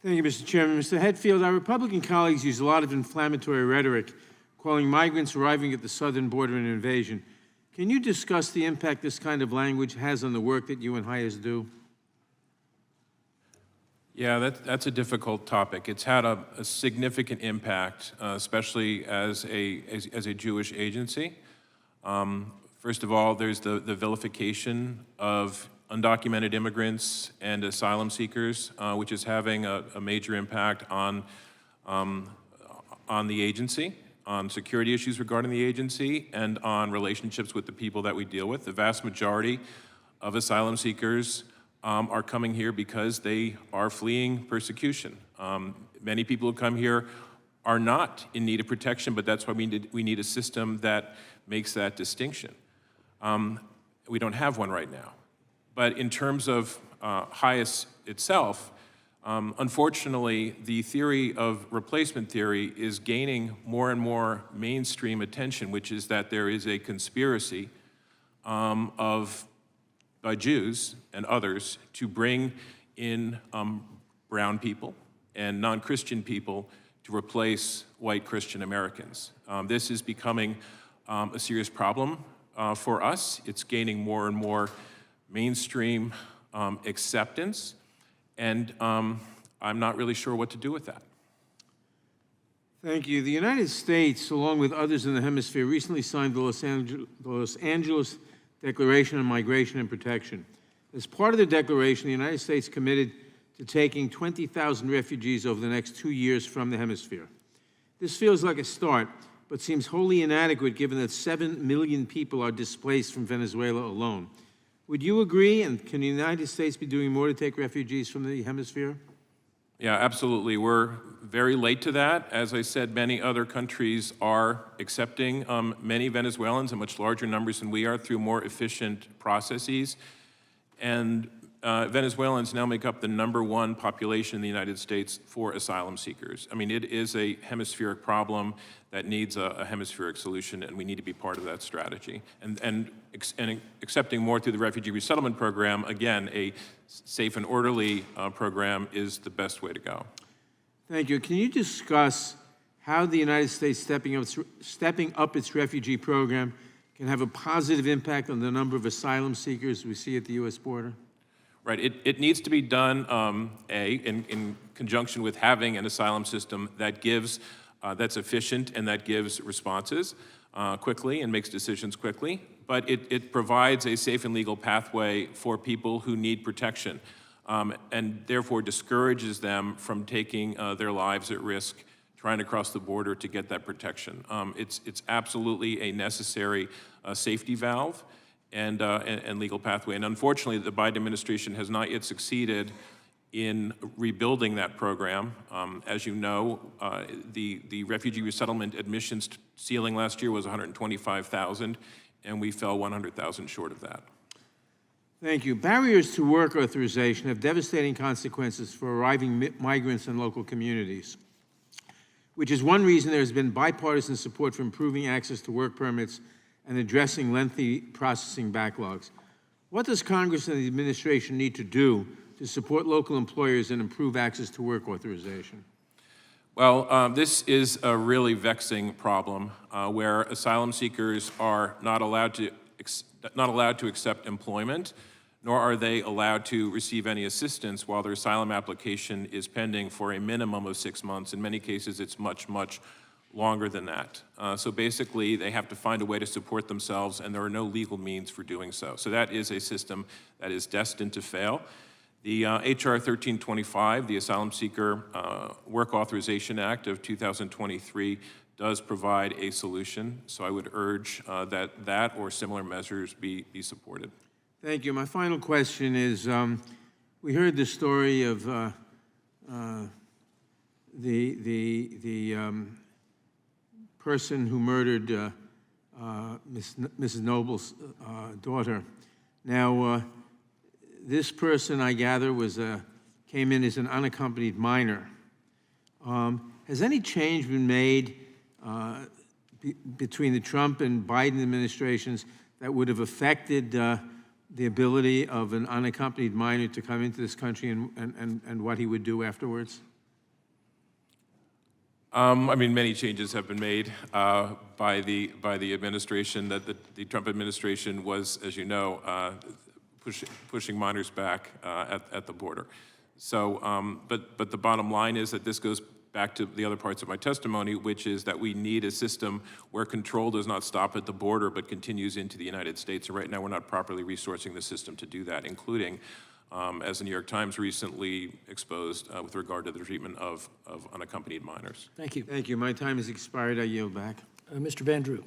Thank you, Mr. Chairman. Mr. Hetfield, our Republican colleagues use a lot of inflammatory rhetoric, calling migrants arriving at the southern border an invasion. Can you discuss the impact this kind of language has on the work that you and Hires do? Yeah, that's a difficult topic. It's had a significant impact, especially as a Jewish agency. First of all, there's the vilification of undocumented immigrants and asylum seekers, which is having a major impact on the agency, on security issues regarding the agency, and on relationships with the people that we deal with. The vast majority of asylum seekers are coming here because they are fleeing persecution. Many people who come here are not in need of protection, but that's why we need a system that makes that distinction. We don't have one right now. But in terms of HIAS itself, unfortunately, the theory of replacement theory is gaining more and more mainstream attention, which is that there is a conspiracy by Jews and others to bring in brown people and non-Christian people to replace white Christian Americans. This is becoming a serious problem for us. It's gaining more and more mainstream acceptance, and I'm not really sure what to do with that. Thank you. The United States, along with others in the hemisphere, recently signed the Los Angeles Declaration on Migration and Protection. As part of the declaration, the United States committed to taking 20,000 refugees over the next 2 years from the hemisphere. This feels like a start, but seems wholly inadequate given that 7 million people are displaced from Venezuela alone. Would you agree, and can the United States be doing more to take refugees from the hemisphere? Yeah, absolutely. We're very late to that. As I said, many other countries are accepting many Venezuelans in much larger numbers than we are through more efficient processes. And Venezuelans now make up the #1 population in the United States for asylum seekers. I mean, it is a hemispheric problem that needs a hemispheric solution, and we need to be part of that strategy. And accepting more through the Refugee Resettlement Program, again, a safe and orderly program, is the best way to go. Thank you. Can you discuss how the United States stepping up its refugee program can have a positive impact on the number of asylum seekers we see at the U.S. border? Right. It needs to be done, in conjunction with having an asylum system that gives, that's efficient and that gives responses quickly and makes decisions quickly. But it provides a safe and legal pathway for people who need protection, and therefore discourages them from taking their lives at risk trying to cross the border to get that protection. It's absolutely a necessary safety valve and legal pathway. And unfortunately, the Biden administration has not yet succeeded in rebuilding that program. As you know, the refugee resettlement admissions ceiling last year was 125,000, and we fell 100,000 short of that. Thank you. Barriers to work authorization have devastating consequences for arriving migrants and local communities, which is one reason there has been bipartisan support for improving access to work permits and addressing lengthy processing backlogs. What does Congress and the administration need to do to support local employers and improve access to work authorization? Well, this is a really vexing problem where asylum seekers are not allowed to accept employment, nor are they allowed to receive any assistance while their asylum application is pending for a minimum of 6 months. In many cases, it's much, much longer than that. So basically, they have to find a way to support themselves, and there are no legal means for doing so. So that is a system that is destined to fail. The HR 1325, the Asylum Seeker Work Authorization Act of 2023, does provide a solution. So I would urge that or similar measures be supported. Thank you. My final question is, we heard the story of the person who murdered Mrs. Noble's daughter. Now, this person, I gather, came in as an unaccompanied minor. Has any change been made between the Trump and Biden administrations that would have affected the ability of an unaccompanied minor to come into this country and what he would do afterwards? I mean, many changes have been made by the administration. That the Trump administration was, as you know, pushing minors back at the border. So, but the bottom line is that this goes back to the other parts of my testimony, which is that we need a system where control does not stop at the border but continues into the United States. And right now, we're not properly resourcing the system to do that, including, as the New York Times recently exposed, with regard to the treatment of unaccompanied minors. Thank you. Thank you. My time has expired. I yield back. Mr. Van Drew.